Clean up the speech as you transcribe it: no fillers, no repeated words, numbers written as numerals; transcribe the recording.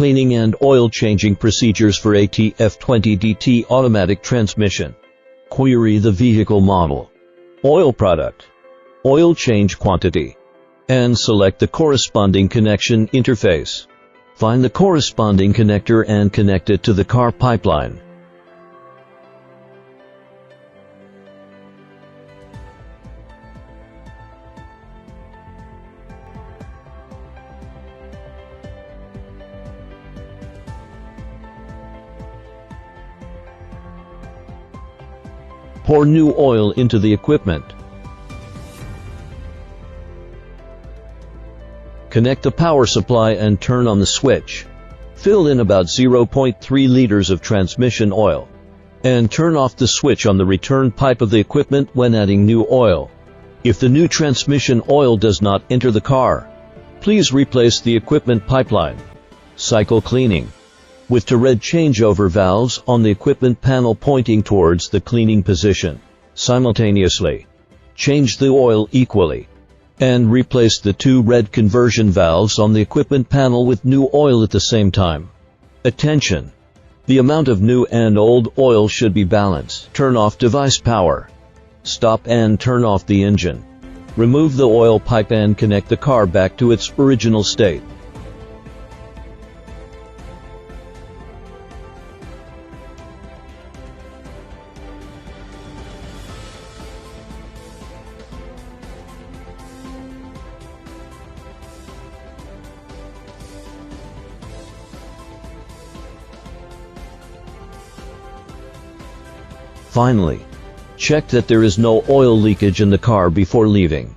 cleaning and oil changing procedures for ATF 20DT automatic transmission. Query the vehicle model, oil product, oil change quantity, and select the corresponding connection interface. Find the corresponding connector and connect it to the car pipeline. Pour new oil into the equipment. Connect the power supply and turn on the switch. Fill in about 0.3 liters of transmission oil. And turn off the switch on the return pipe of the equipment when adding new oil. If the new transmission oil does not enter the car, please replace the equipment pipeline. Cycle cleaning. With the red changeover valves on the equipment panel pointing towards the cleaning position. Simultaneously, change the oil equally, and replace the two red conversion valves on the equipment panel with new oil at the same time. Attention! The amount of new and old oil should be balanced. Turn off device power. Stop and turn off the engine. Remove the oil pipe and connect the car back to its original state. Finally, check that there is no oil leakage in the car before leaving.